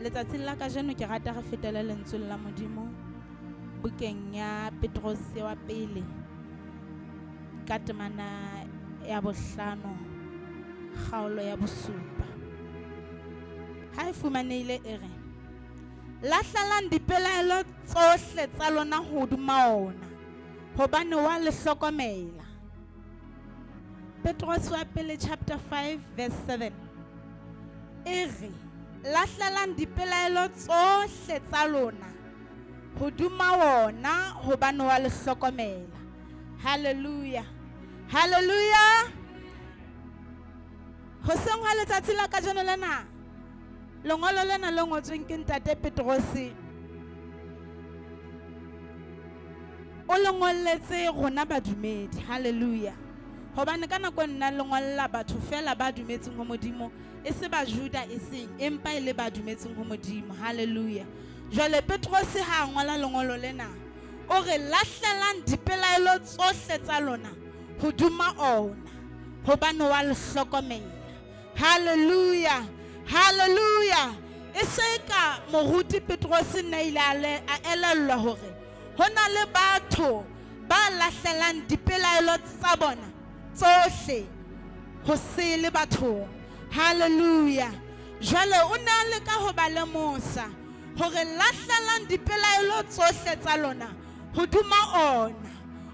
Letsatsi la kajeno ke rata re fetela lentswe la Modimo bukeng ya Petros wa pele ka temana ya bohlano kgaolo ya bosupa. Ha e fumanehile e re lahlelang dipelaelo tsohle tsa lona hodima ona hobane wa le hlokomela. Petros wa pele chapter 5 verse 7 e re lahlelang dipelaelo tsohle tsa lona hodima ona hobane wa le hlokomela. Hallelujah, hallelujah. Ho seng ha letsatsi la kajeno lena lengolo lena le ngotsweng ke ntate Petros o lengolletse rona badumedi. Hallelujah. Hobane ka nako nna lengolla batho fela ba dumetseng ho Modimo e se ba Juda e seng empa e le ba dumetseng ho Modimo. Hallelujah. Jwale Petros ha ngola lengolo lena o re lahlelang dipelaelo tsohle tsa lona hodima ona hobane wa le hlokomela. Hallelujah, hallelujah. E se ka moruti Petros ne ile a elellwa hore hona le batho ba lahlelang dipelaelo tsa bona tsohle ho se le bathong. Hallelujah. Jwale o ne a leka ho ba lemosa hore lahlelang dipelaelo tsohle tsa lona hodima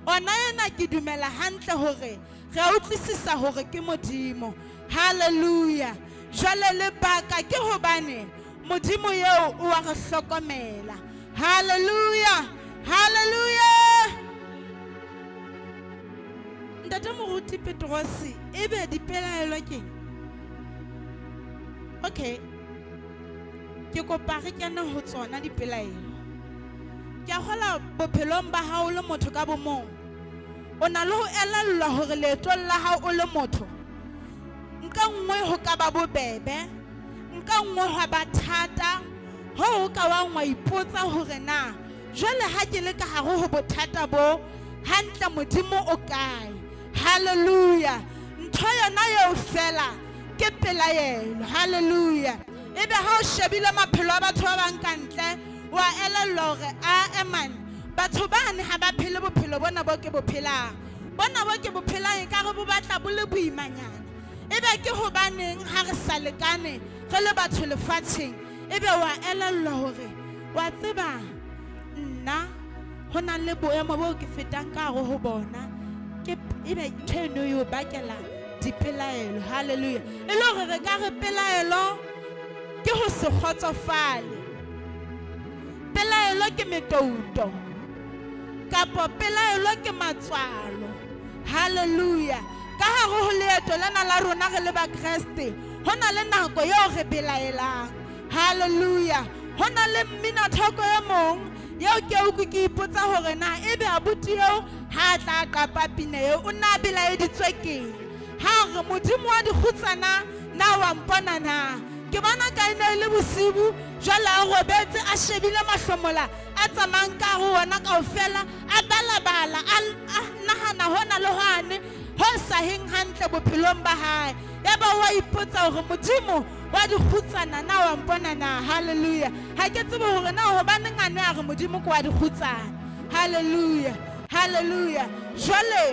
ona yena ke dumela hantle hore re a utlwisisa hore ke Modimo. Hallelujah. Jwale lebaka ke hobane Modimo yeo o a re hlokomela. Hallelujah, hallelujah. Ntate moruti Petros ebe dipelaelo ke okay, ke kopa re kene ho tsona dipelaelo. Ke a kgola bophelong ba hao le motho ka bomong o na le ho elellwa hore leetong la hao o le motho nka nngwe ho ka ba bobebe, nka nngwe ha ba thata ho ka wa ipotsa hore na jwale ha ke le ka hare ho bothata bo hantle Modimo o kae. Hallelujah. Ntho yona eo fela ke pelaelo. Hallelujah. Ebe ha o shebile maphelo a batho ba bang kantle wa elellwa hore man batho bane ha ba phele bophelo bona bo ke bophelang, bona bo ke bophelang e ka re bo batla bo le boimanyana. Ebe ke hobaneng ha re sa lekane re le batho lefatsheng. Ebe wa elellwa hore wa tseba nna ho na le boemo bo ke fetang ka hare ho bona ke ebe theno yo bakela dipelaelo. Hallelujah. E le hore re ka re pelaelo ke ho se kgotsofale, pelaelo ke metouto kapo pelaelo ke matswalo. Hallelujah. Ka hare ho leeto lena la rona re le ba Kriste ho na le nako eo re belaelang. Hallelujah. Ho na le mmina thoko e mong yeo ke utlwe ke ipotsa hore na ebe abuti eo ha tla qapa pina eo o na belaeditswe keng. Ha re Modimo wa dikgutsana na wa mpona na ke bona ka ene le bosibu jwale a robetse a shebile mahlomola a tsamang ka ho ona kaofela a balabala a nahana hona le hwane ho saheng hantle bophelong ba hae. Yaba wa ipotsa hore Modimo wa dikgutsana na wa mpona na. Hallelujah. Ha ke tsebe hore na hobane ngane a re Modimo ke wa dikgutsana. Hallelujah, hallelujah. Jwale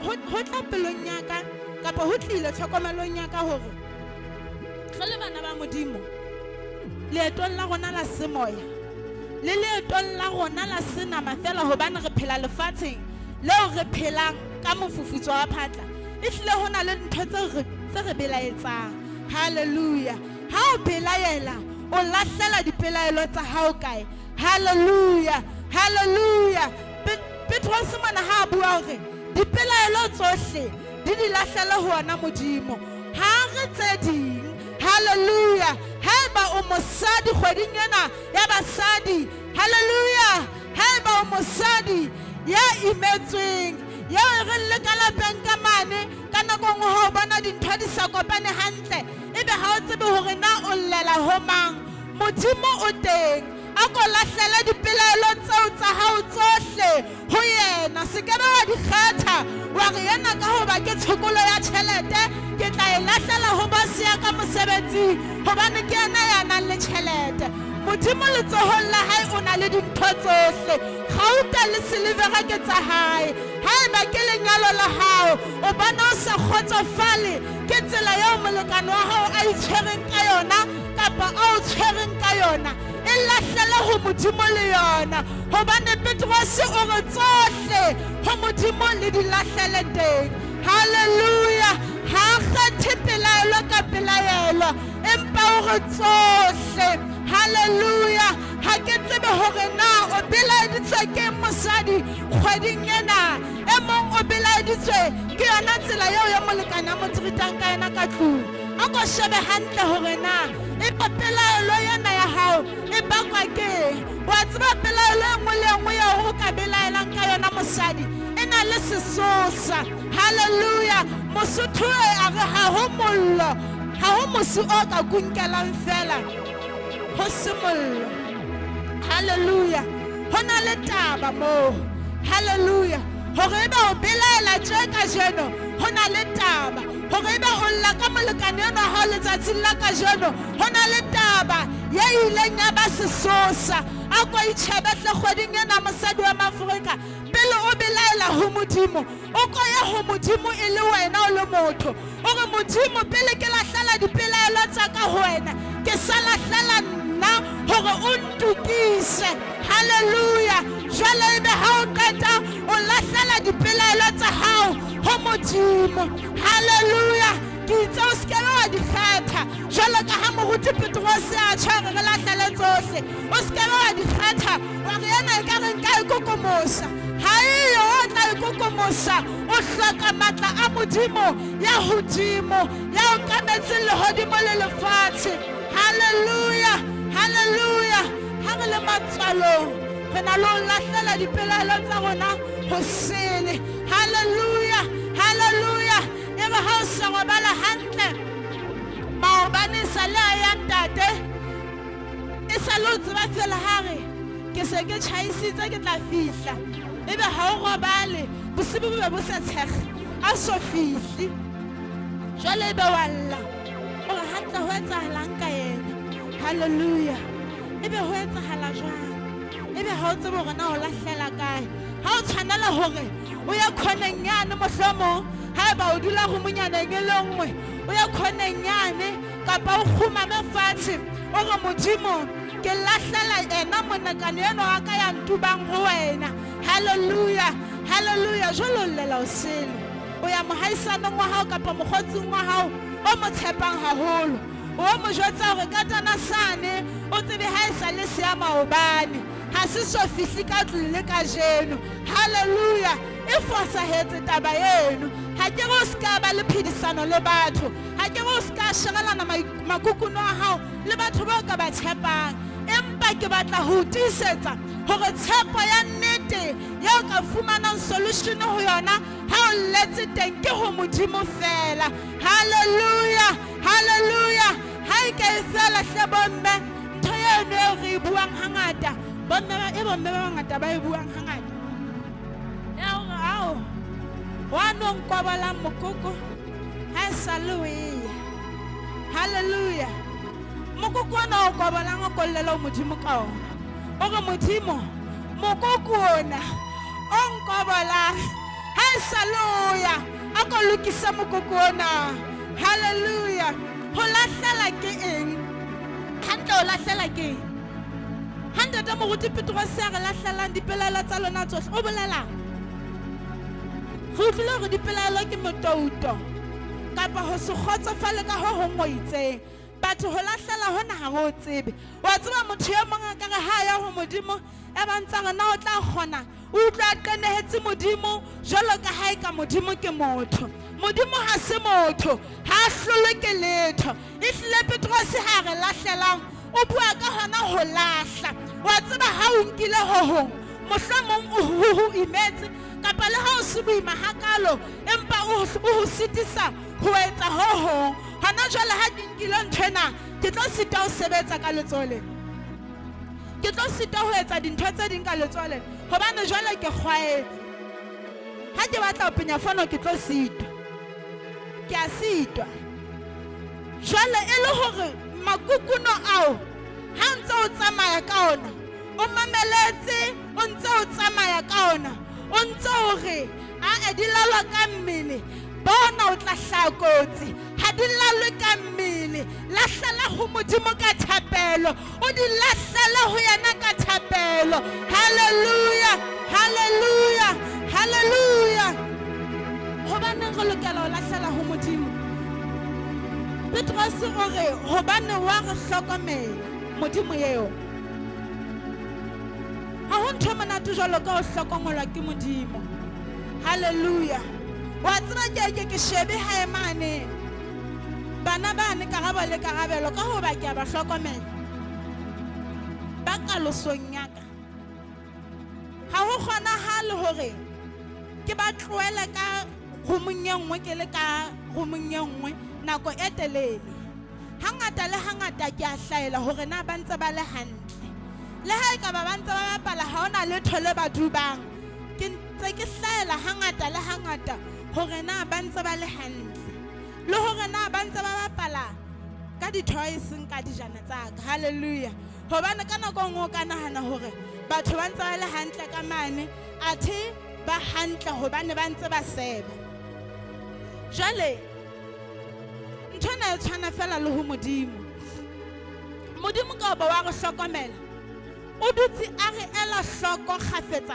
ho tla pelong ya ka kapa ho tlile tlhokomelong ya ka hore re le bana ba Modimo leetong la rona la semoya le leetong la rona la senama fela hobane re phela lefatsheng leo re phelang ka mofufutso wa phatla. E hlile ho na le ntho tse re belaetsang. Hallelujah. Ha o belaela o lahlela dipelaelo tsa hao kae. Hallelujah, hallelujah. Petros mona ha bua hore dipelaelo tsohle di lahlela ho ona Modimo ha re tse ding. Hallelujah. Haeba o mosadi kgweding ena ya basadi. Hallelujah. Haeba o mosadi ya imetsweng ya re le ka lapeng ka mane ka nako ngwe ho bona dintho di sa kopane hantle ebe ha o tsebe hore na o llela ho mang. Modimo o teng a ko lahlela dipelaelo tseo tsa hao tsohle ho yena. Se ke be wa di kgetha wa re ena ka hoba ke tshokolo ya tjhelete ke tla e lahlela ho boss ya ka mosebetsing hobane ke yena ya nang le tjhelete. Modimo letsohong la hae o na le dintho tsohle. Gauta le silivera ke tsa hae. Haeba ke lenyalo la hao o bona o sa kgotsofale ke tsela eo molekane wa hao a itshwereng ka yona kapa a o tshwereng ka yona, e lahlela ho Modimo le yona hobane Petrus o re tsohle ho Modimo le di lahlele teng. Haleluya. Ha kgethe pelaelo ka pelaelo empa o re tsohle. Haleluya. Ha ke tsebe hore na o belaeditswe ke mosadi kgweding ena, e mong o belaeditswe ke yona tsela eo ya molekane a mo treatang ka yena ka tlung. A ko shebe hantle hore na e pelaelo yena ya hao e bakwa ke wa tseba pelaelo e nngwe le nngwe eo o ka belaelang ka yona mosadi e na le sesosa. Haleluya. Mosotho a re ha ho mollo, ha ho mosi o ka kunkelang fela ho se mollo. Haleluya. Ho na le taba mo. Haleluya. Hore ebe o belaela tje ka jeno ho na le taba. Hore ebe o lla ka molekane enwa ha letsatsing la ka jeno ho na le taba ye ileng ya ba sesosa. A ko itjhebetle kgweding ena mosadi wa Maafrika pele o belaela ho Modimo o ko ya ho Modimo e le wena o le motho o re Modimo pele ke lahlela dipelaelo tsa ka ho wena ke sa lahlela nna hore o ntukise. Haleluya. Jwale ebe ha o qeta o lahlela dipelaelo tsa hao ho Modimo. Haleluya. Ke itse o se wa di kgetha jwalo ka ha moruti Petrus a tshware re lahlele tsohle. O se wa di kgetha wa re ena e ka re nka e kokomosa. Ha eyo o tla e kokomosa o hloka matla a Modimo ya hodimo ya o kametseng lehodimo le lefatshe. Haleluya. Haleluya. Ha re le matswalong re na le ho lahlela dipelaelo tsa rona hosele. Haleluya. Haleluya. E re ha o se robala hantle maobane sa le a ya ntate e sa le o tseba fela ha re ke se ke tjhaisitse ke tla fihla ebe ha o robale bosibu bo be bo sa tshege a so fihle jwale ebe wa lla o re hantle ho etsahalang ka yena. Haleluya. Ebe ho etsahala jwang? Ebe ha o tsebe hore na o lahlela kae? Ha o tshwanela hore o ya khoneng yane mohlomong haeba o dula go monyaneng e le nngwe o ya khoneng yane kapa o khumame fatshe o re Modimo ke lahlela ena monakane eno wa ka ya ntubang ho wena. Haleluya. Haleluya. Jwalo llela o sele o ya mohaisane wa hao kapa mokgotsing wa hao o mo tshepang haholo o mo jwetsa hore ka tana sane o tsebe ha e sa le se maobane ha se so fihle ka tlile ka jeno. Haleluya. E fosahetse taba eno. Ha ke go ska ba le phedisano le batho, ha ke go ska shagalana makukuno a hao le batho ba ka ba tshepang, empa ke batla ho tisetsa hore tshepo ya nnete ya o ka fumanang solution ho yona ha o letse teng ke ho Modimo fela. Haleluya. Haleluya. Ha e ka e fela hle bomme ntho eno e re buang hangata bomme ba bangata ba e buang hangata ya hore ao wa no nkobala mokoko ha e sa le o eya. Haleluya. Mokoko ona o kobala ngo kollela Modimo ka ona o re Modimo mokoko ona o nkobala ha e sa le o ya a ko lokisa mokoko ona. Haleluya. Ho lahlela ke eng? Hantle o lahlela ke eng? Hantle da moruti Petrus a re lahlelang dipelaelo tsa lona tsohle o bolela go tlile hore dipelaelo ke motouto kapa ho se kgotsofale ka ho hong o itseng. Batho ho lahlela hona ha go tsebe wa tseba motho ya mong a ka re ha ya ho Modimo e bantsa re na o tla kgona o utlwa qenehetse Modimo jwalo ka ha e ka Modimo ke motho. Modimo ha se motho ha hlole ke letho. E hlile Petrus ha re lahlelang o bua ka hona ho lahla. Wa tseba ha o nkile ho hong mohlomong o imetse kapa le ha o se boima hakalo empa o sitisa ho etsa ho hong. Hana jwale ha ke nkile nthwena ke tlo sita o sebetsa ka letsole ke tlo sita ho etsa dintho tse ding ka letswale hobane jwale ke kgwaetse. Ha ke batla ho penya fono ke tlo sitwa, ke a sitwa. Jwale e le hore makukuno ao ha ntse o tsamaya ka ona, o mameletse, o ntse o tsamaya ka ona, o ntse hore a di lalwa ka mmele, bona o tla hlaha kotsi. Ha di lalwe ka mmele, lahlela ho Modimo ka thapelo, o di lahlela ho yena ka thapelo. Hallelujah, hallelujah, hallelujah. Hobane re lokela ho lahlela ho Modimo. Petrus o re hobane wa re hlokomela Modimo eo. Ha ho ntho monate jwalo ka ho hlokomelwa ke Modimo. Hallelujah. Wa tseba ke shebe ha emane bana bane karabo le karabelo ka hoba ke ba hlokomela ba kalosong ya ka. Ha ho kgonahale hore ke ba tloele ka rumong e nngwe ke le ka rumong e nngwe nako e telele. Hangata le hangata ke a hlaela hore na ba ntse ba le hantle. Le ha eka ba ntse ba bapala ha ona le thole ba dubang, ke ntse ke hlaela hangata le hangata hore na ba ntse ba le hantle, le hore na ba ntse ba bapala ka di-toys ka dijana tsa ka. Hallelujah. Hobane ka nako nngwe o ka nahana hore batho ba ntse ba le hantle ka mane, athe ba hantle hobane ba ntse ba seba. Jwale ntho ena e tshwana fela le ho Modimo. Modimo ka hoba wa re hlokomela, o dutse a re ela hloko kgafetsa.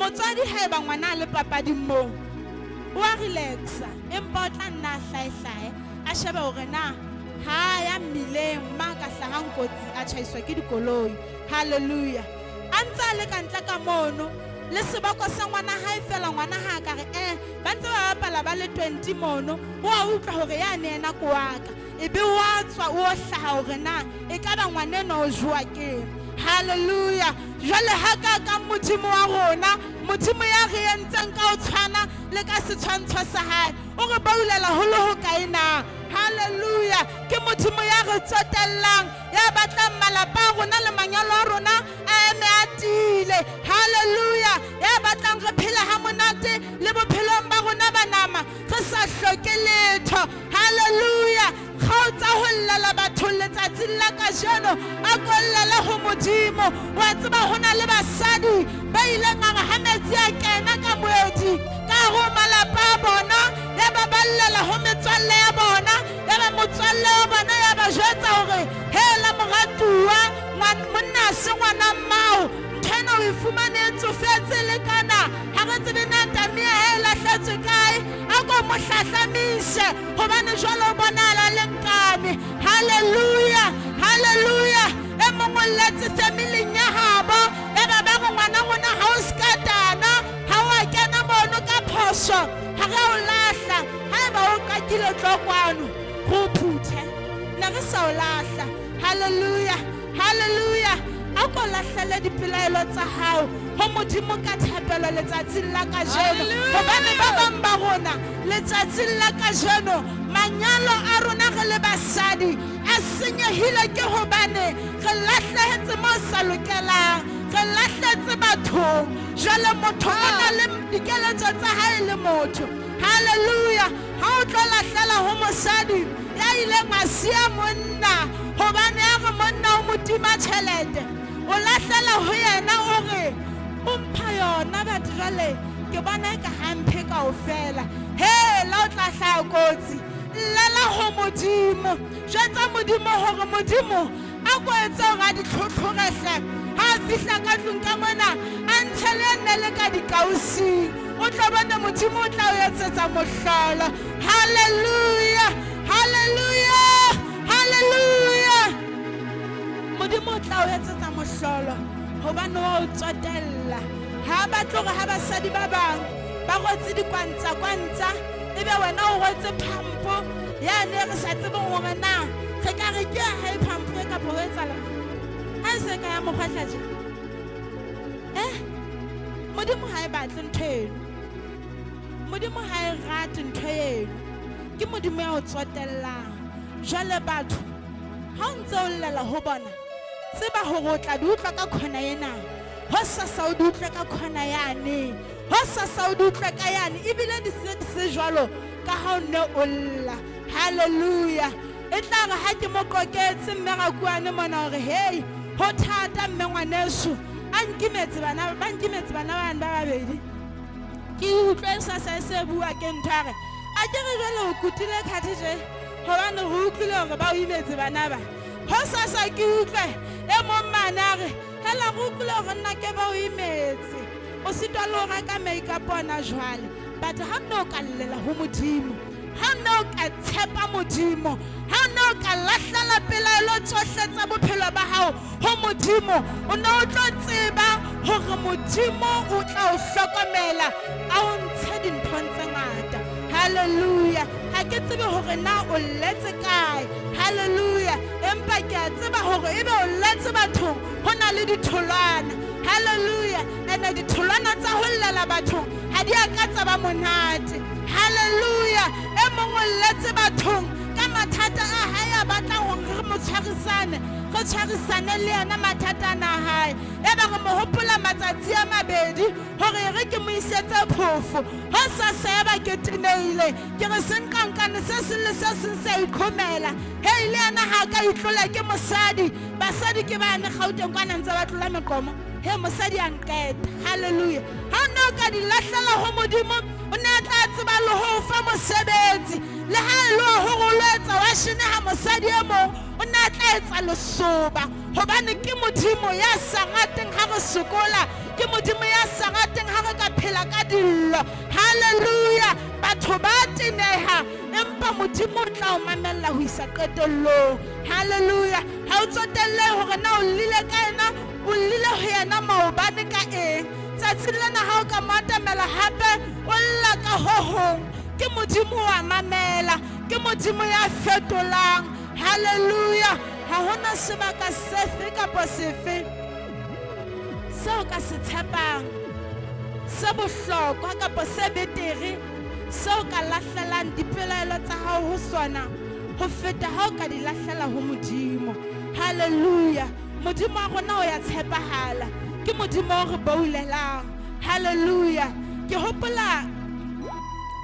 Motswadi haeba ngwana le papading moo, o a relaxa, empa o tla nna hlae a shebe hore na ha ya mmileng ma ka hlahang kotsi a tjhaiswa ke dikoloi. Hallelujah. A ntse a le ka ntle ka mono le seboko sa ngwana hae fela ngwana ha ka re ba ntse ba bapala ba le 20 mono, o a utlwa hore ya ne ena ko waka, ebe wa tswa o hlaha hore na e ka ba ngwana ena o joa ke. Hallelujah. Jwale ha ka Modimo wa rona, Modimo ya re entseng ka o tshwana le ka setshwantsho sa hae, o re baulela ho le ho kaena. Hallelujah. Ke Modimo ya re tsotellang, ya batlang malapa a rona le manyalo a rona a eme a tiile. Hallelujah. Ya batlang re phele ha monate le bophelong ba rona ba nama, re sa hloke letho. Hallelujah. Kgaotsa ho llela batho letsatsing la kajeno, a ko llela ho Modimo. Wa tseba hona le basadi ba ileng a re ha metsi a kena ka moedi ka ho malapa a bona, ya ba ballela ho metswalle ya bona, ya ba motswalle wa bona ya ba jwetsa hore hela moratuwa monna se ngwana mmao, ntho ena o e fumane tsofetse le kana, ha re tsebe na tami ya e lahletswe kae, a ko mo hlahlamise hobane jwale o bonahala le nkane. Hallelujah, hallelujah. E mongwe letse familing ya habo, ya ba ba ngwana rona ha o skatana, ha wa kena mono ka phoso, ha re o lahla, haeba o qakile tlokwano go phuthe na re sa o lahla. Hallelujah, hallelujah. A ko lahlele dipelaelo tsa hao ho Modimo ka thapelo letsatsing la kajeno, hobane ba bang ba rona letsatsing la kajeno manyalo a rona re le basadi a senyehile ke hobane re lahlehetse mo sa lokelang, re lahletse bathong. Jwale motho o na le dikeletso tsa hae le motho. Hallelujah. Ha o tlo lahlela ho mosadi ya ileng a siya monna hobane a re monna o motima tjhelete, o lahlela ho yena o re o mpha yona, batho jwale ke bona ka hamphe kaofela. La o tla hlaha kotsi, llela ho Modimo, jwetsa Modimo hore Modimo a ko etse hore a di tlhotlhorehle ha fihla ka tlung ka mona, a ntshe le nne le ka dikaosing, o tlo bona Modimo o tla o etsetsa mohlolo. Hallelujah, hallelujah, hallelujah. Modimo o tla o etsetsa mohlolo hobane wa o tsotella. Ha ba tlo re ha basadi ba bang ba rotse dikwantsa ebe wena o rotse phampo ya ne re sa tsebeng hore na re ka re ke ha e phampo e ka bo etsala ha se ka ya mokgahla je. Modimo ha e batle ntho eno, Modimo ha e rate ntho eno, ke Modimo ya o tsotellang. Jwale batho ha o ntse o llela ho bona, tseba hore o tla di utlwa ka khona ena hosasa o di utlwe ka khona yane hosasa o di utlwe ka yane ebile di se jwalo ka ha o ne o lla. Hallelujah. E tla re ha ke mo koketse mme ga kuane mona hore hey ho thata mme ngwaneso a nkimetse bana ba bana ba babedi ke utlwe sasa se bua ke nthare a ke re jwale o kutile khathije hobane re utlwile hore ba o imetse bana ba hosasa ke utlwe e mo manare hela go utlwile hore nna ke ba o imetse o sitwa le hore ka makeup ona jwale but ha no ka llela ho modimo ha no ka tshepa modimo ha no ka lahlela pelaelo tsohle tsa bophelo ba hao ho modimo o no tlo tseba hore modimo o tla o hlokomela a o ntshe dinthong tse ngata. Hallelujah. Ha ke tsebe hore na o letse kae. Hallelujah. Empa ke a tseba hore ebe o letse bathong ho na le ditholwana. Hallelujah. Ene ditholwana tsa ho llela bathong ha di a ka tsa ba monate. Hallelujah. E mong o letse bathong ka mathata a hae a batla hore re mo tshwarisane re tshwarisane le yena mathata a hae e ba re mo hopola matsatsi a mabedi hore re ke mo isetse phofo ho sa seba ke tineile ke re senkankane se se le se se ikhomela he ile yena ha ka itlola ke mosadi basadi ke bana Gauteng kwana ntse ba tlola meqomo he mosadi a nketa. Hallelujah. Ha no ka di lahlela ho modimo o ne tla tseba le ho fa mosebetsi le ha lo ho go letsa wa shine ha mosadi e mong o ne tla etsa lesoba hobane ke modimo ya sa rateng ha re sokola ke modimo ya sa rateng ha re ka phela ka dillo. Hallelujah. Batho ba teneha empa modimo o tla o mamella ho isa qetellong. Hallelujah. Ha o tsotelle hore na o lile ka ena o lile ho yena maobane ka eng tsatsi lena ha o ka matamela hape o lla ka hohong ke modimo wa mamela ke modimo ya fetolang. Hallelujah. Ha hona sebaka sefe kapa sefe seo ka se tshepang se bohlokwa kapa se betere seo ka lahlelang dipelaelo tsa hao ho sona ho feta ha o ka di lahlela ho modimo. Hallelujah. Modimo a rona o ya tshepahala ke modimo o re boulelang. Hallelujah. Ke hopola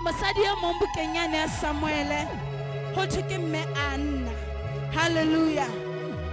mosadi ya mong bukenyane ya Samuele ho thwe ke mme Anna. Hallelujah.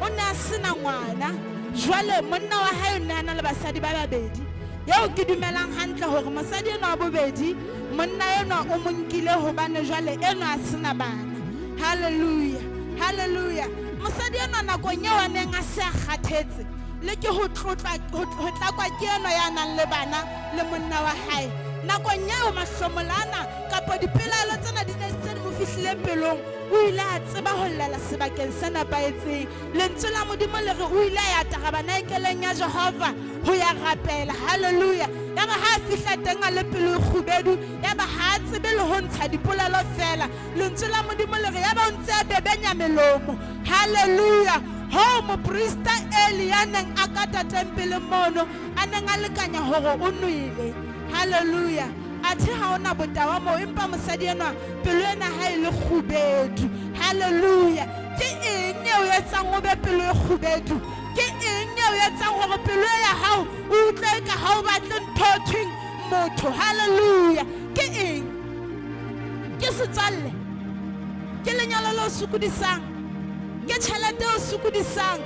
O ne a sena ngwana jwale monna wa hae o ne a na le basadi ba babedi yeo ke dumelang hantle hore mosadi eno wa bobedi monna eno o mo nkile hobane jwale eno a sena bana. Hallelujah. Hallelujah. Mosadi eno nakong eo a neng a se a kgathetse le ke ho tlakwa ke eno ya nang le bana le monna wa hae nakong eo mahlomolana kapa dipelaelo tsena di ne se mo fihlile pelong o ile a tseba ho llela sebakeng se nepaetseng lentswe la modimo le re o ile ya tarabana ekeleng ya Jehova ho ya rapela. Hallelujah. Ya re ha fihla teng a le pelo khubedu ya ba ha tsebe le ho ntsha dipolelo fela lentswe la modimo le re ya ba ntse a bebenya melomo. Hallelujah. Ho moprista Eli ya neng a kata tempele mono a neng a lekanya hore o nwele. Hallelujah. Athe ha ona botawa mo empa mosadi ena pelo ena ha ile khubedu. Hallelujah. Ke eng eo ya tsang o be pelo e khubedu ke eng eo ya tsang hore pelo ya hao o utlwe ka ha o batle nthothweng motho. Hallelujah. Ke eng ke setswalle ke lenyalo le sukudisang ke tšhelete o sukudisang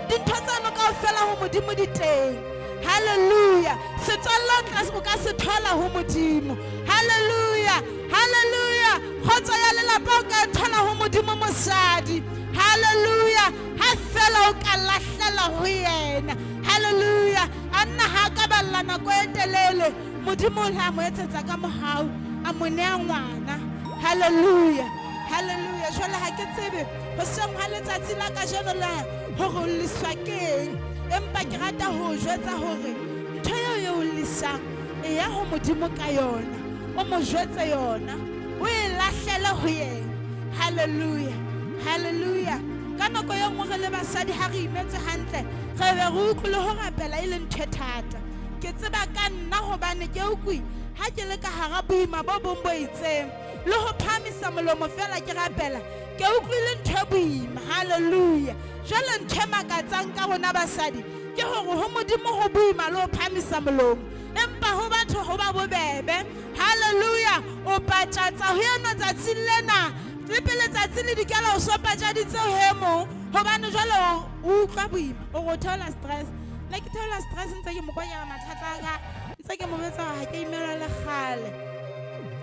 dintho tseno kaofela ho modimo di teng. Hallelujah. Setswalle o ka se thola ho modimo. Hallelujah. Hallelujah. Kgotso ya lelapa o ka thola ho modimo mosadi. Hallelujah. Ha fela o ka lahlela ho yena. Hallelujah. Anna ha ka balla nako e telele modimo o la mo etsetsa ka mohau a mo nea ngwana. Hallelujah. Hallelujah. Jwale ha ke tsebe ho seng ha letsatsi la ka jeno la hore o liswa keng empa ke rata ho jwetsa hore ntho eo o lisang e ya ho modimo ka yona o mo jwetse yona o e lahlele ho yena. Hallelujah. Hallelujah. Ka nako ya nngwe re le basadi ha re imetse hantle re be re utlwile ho rapela e le ntho e thata. Ke tseba ka nna hobane ke ukwi ha ke le ka hara boima bo bong bo itseng le ho phamisa molomo fela ke rapela ke utlwile ntho e boima. Hallelujah. Jwale ntho e makatsang ka rona basadi ke hore ho modimo ho boima le ho phamisa molomo empa ho batho ho ba bobebe. Hallelujah. O patjatsa ho yena tsatsing lena le pele tsatsi le dikela o so patjaditse ho hemo hobane jwale o utlwa boima o go theola stress. Le ke theola stress ntse ke mo kwanyela mathata a ka ntse ke mo betsa ha ke imelwa le kgale.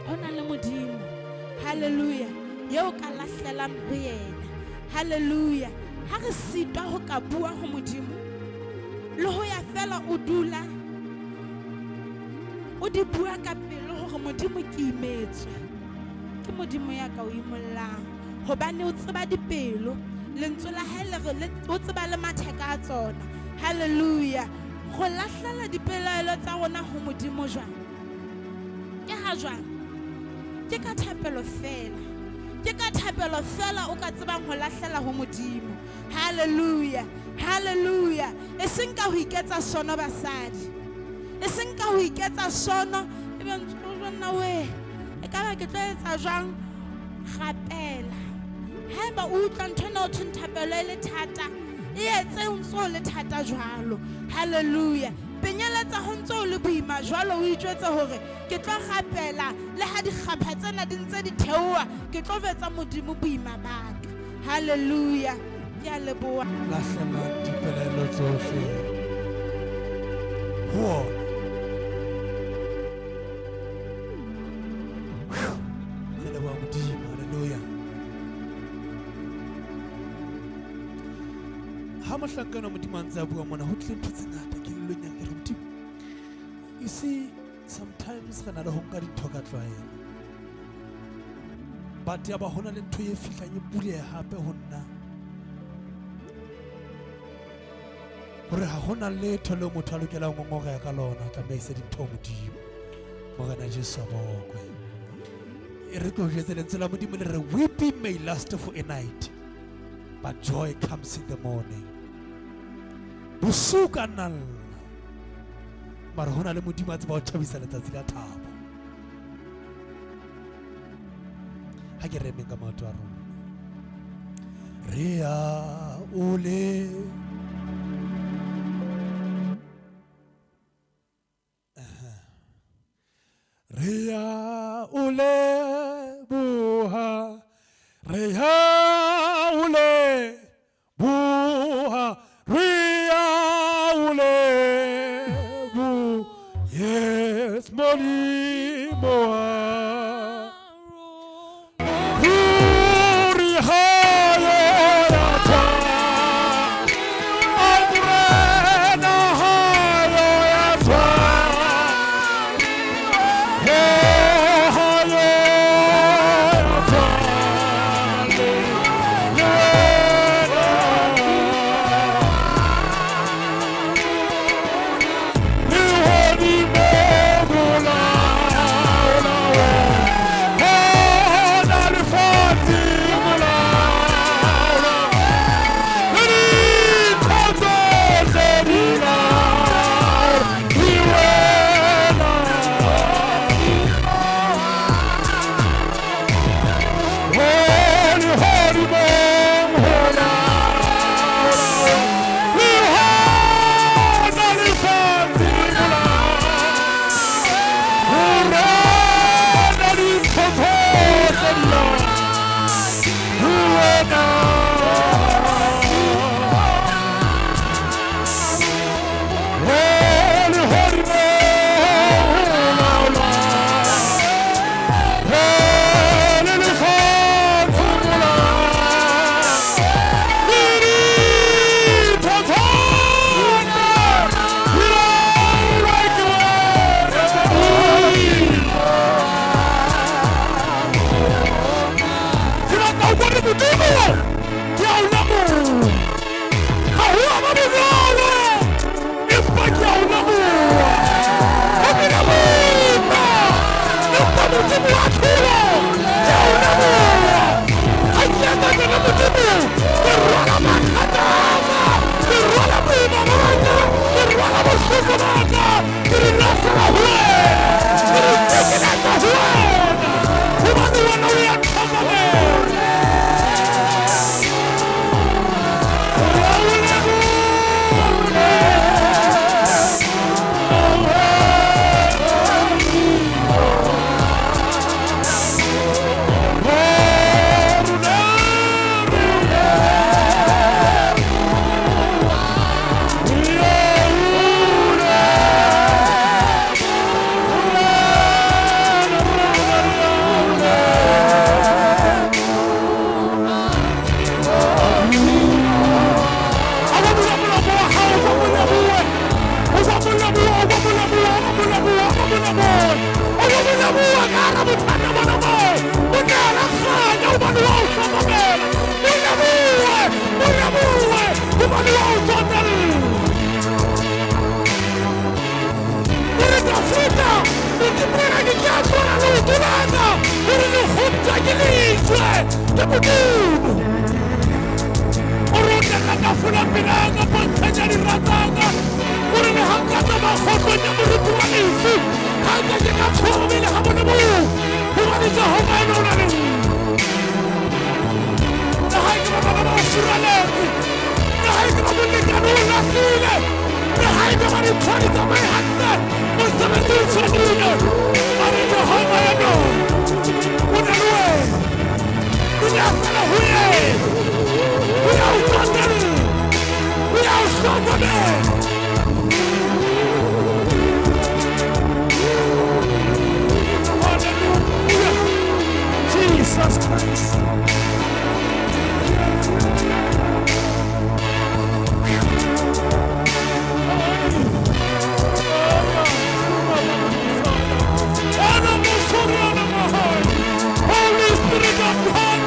Ho na le modimo. Hallelujah. Yeo ka lahlelang ho yena. Hallelujah. Ha re sitwa ho ka bua ho modimo le ho ya fela o dula o di bua ka pelo hore modimo ke imetswe ke modimo ya ka o imollang hobane o tseba dipelo lentswe la hae le o tseba le matheka a tsona. Hallelujah. Go lahlela dipelaelo tsa rona ho modimo jwang ke ha jwang ke ka thapelo fela ke ka thapelo fela o ka tsebang ho lahlela ho modimo. Hallelujah. Hallelujah. E seng ka ho iketsa sono basadi e seng ka ho iketsa sono e be ntshona we e ka ba ke tlo etsa jwang gapela haeba o utlwa ntho na o thapelo le thata e etse o ntso le thata jwalo. Hallelujah. Penyeletsa ho ntso le boima jwalo o itjwetsa hore ke tlo gapela le ha dikgapha tsena di ntse di theoa ke tlo vetsa modimo boima baka. Hallelujah. Ke a leboha. Lahlela dipelaelo tsohle ho Hallelujah. Ha mohlankana modimo a ntse a bua mona ho tlile ntho tse ngata ke lelong ya ke re modimo. You see, sometimes re na le ho nka dintho ka tlwaelo but ya ba hona le ntho e fihlang e buleha hape ho nna hore ha hona letho le motho a lokelang ho ngongorega ka lona tlameise dintho modimo morena Jesu a bokwe. E re tlo jetse lentswe la modimo le re weeping may last for a night but joy comes in the morning. Busuka nalla mara hona le modimo a tseba ho thabisa letsatsi la thabo. Ha ke remeng ka maoto a rona re a ole re a ole buha re a ole buha re a ole bu yes molimo ke Modimo o re o tla ka fola pelanga bontshanya diratsaka o re ha ka tsa magotlo ya moruti wa lefu ha ka ke ka tshobile ha bona mo hobane Jehova ene o na le na ha ke ba ba siraletse na ha ke ba molekane o lahlile na ha ke ba dithwadi tsa mai hantle mosebetsi o tshwanile are Jehova ene o na le wena we are Jesus Christ. Holy Spirit of God,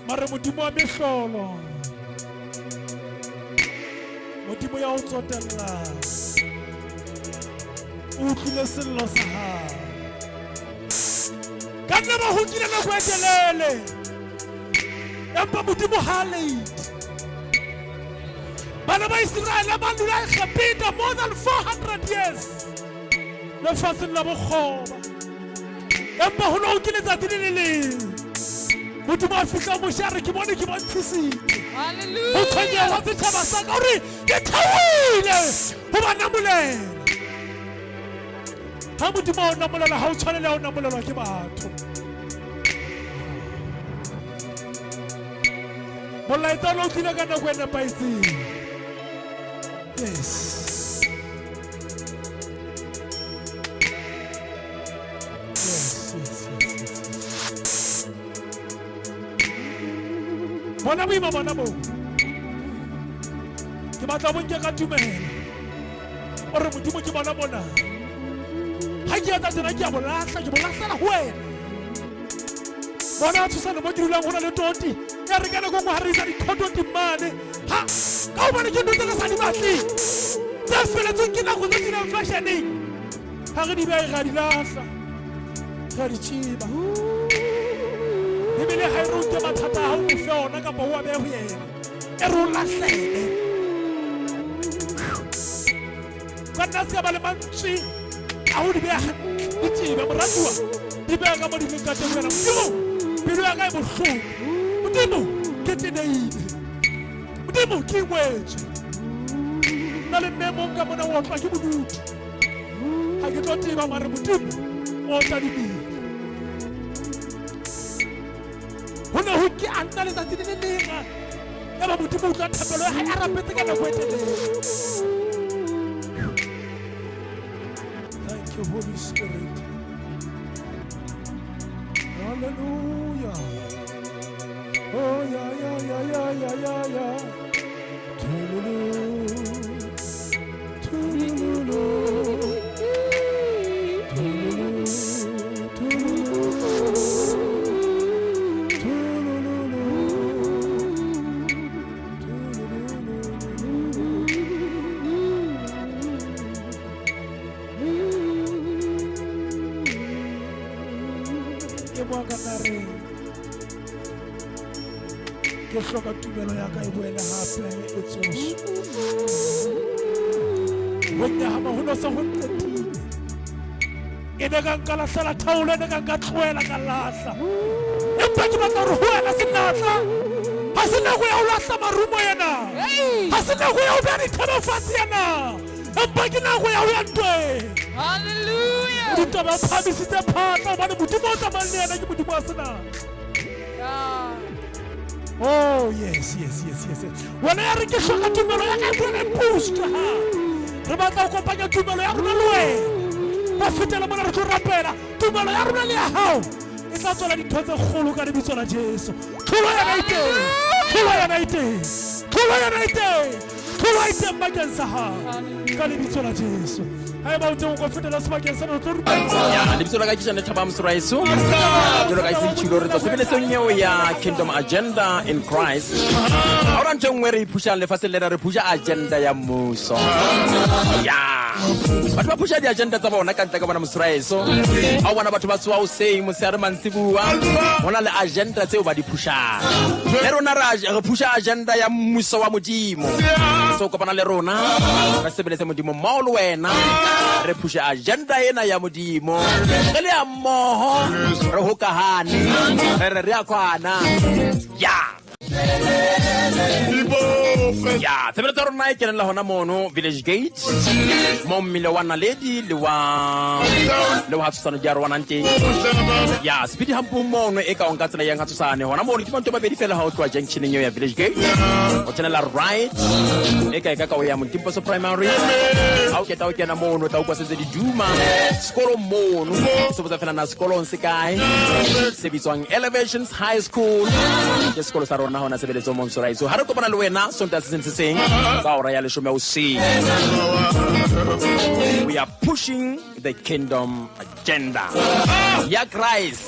mare Modimo wa mehlolo Modimo ya o tsotella o utlwile sello sa hao ka nna ba hokile nako e telele empa Modimo ha late bana ba Israel ba dula Egipte more than 400 years lefatsheng la bokgoba empa ho no kile tsa tile le Modimo a fihla moshare ke bone ke bontshitsitse hallelujah o tshwenya wa setjhaba sa ka hore ke thawile ho bana molela ha Modimo o namolela ha o tshwanela o namolelwa ke batho molaetsa lo tlile ka nako e nepaetseng yes bona boima bona mo ke batla bonke ka tumelo o re Modimo ke bona bona ha ke etsa tsena ke a bolahla ke bolahlela ho wena bona thusana mo dirulang hona le toti ya re kana go go harisa dikhoto timane ha ka o bona ke ntse ka sa di batli tsa feletse ke na go tse dina fashioneng ha re di ba ga di lahla ga di chiba ebile ha re utlwe mathata ha o fe ona ka bo wa be ho yena e re o lahlele ka nna se ba le mantsi a ho di be di chiba moratua di be ka mo di ka te wena Modimo pelo ya ka e bohloko Modimo ke teneile Modimo ke wetse na le memo ka mona wa tla ke bodutu ha ke tlo tiba mare Modimo o tla di bile hona ho ke anna le tsatsi le lenga ya ba Modimo o tla thapelo ha ya rapetse ka nako e telele. Thank you Holy Spirit. Hallelujah. Oh yeah yeah yeah yeah yeah yeah yeah. Tululu. Tululu. Ke hloka tumelo ya ka e boele hape e tsoso ho nyahama ho no se ho qetile e ne ka nka lahlela thaolo e ne ka nka tlohela ka lahla empa ke batla hore ho wena senatla ha se nako ya ho lahla marumo yena ha se nako ya ho beha dithebe fatshe yena empa ke nako ya ho ya ntweng. Hallelujah. Ditaba phamisitse phatla hobane modimo o tsamayang le yena ke modimo wa senatla. Oh yes. Wena ya re ke hloka tumelo ya ka e boost ha. Re batla ho kopanya tumelo ya rona le wena. Ba fetela mona re tlo rapela tumelo ya rona le ya hao. E tla tswela dintho tse kgolo ka lebitso la Jesu. Tlholo yana iteng. Tlholo ya iteng bakeng sa hao. Ka lebitso la Jesu. Hai ba o teng go fetela sebakeng sa tlo rupa. Ya lebitso la ka ke Jane Thaba Mosraiso. Jolo ka se tshilo re tsebeletsong eo ya Kingdom Agenda in Christ. Ahora ntse ngwe re ipusha le fasele re pusha agenda ya mmuso. Ya batho ba pusha di agenda tsa bona ka ntle ka bona Mosraiso. Ha bona batho ba tswa o sei mosare mantsibua bona le agenda tseo ba di pusha. Le rona re pusha agenda ya mmuso wa modimo. So kopana le rona re sebeletse modimo mao le wena re pusha agenda ena ya modimo re le a mmoho re hokahane re a kwana ya tsebetsa rona e kenela hona mono Village Gate mo mmile wa Naledi le wa Hatsana Jaro wa nante ya speed hampo mono e ka onka tsela ya Hatsane hona mono ke motho ba bedi fela ha o tloa junction eo ya Village Gate o tsenela right e ka o ya Mtimposo Primary au ke ta o kena mono ta o kwa setse di duma sekolo mono se botsa fela na sekolo se kae se bitswang Elevations High School ke sekolo sa rona hona sebeletso mo Mosraiso ha re kopana le wena sonta se seng ka ora ya leshome o se we are pushing the kingdom agenda ya Christ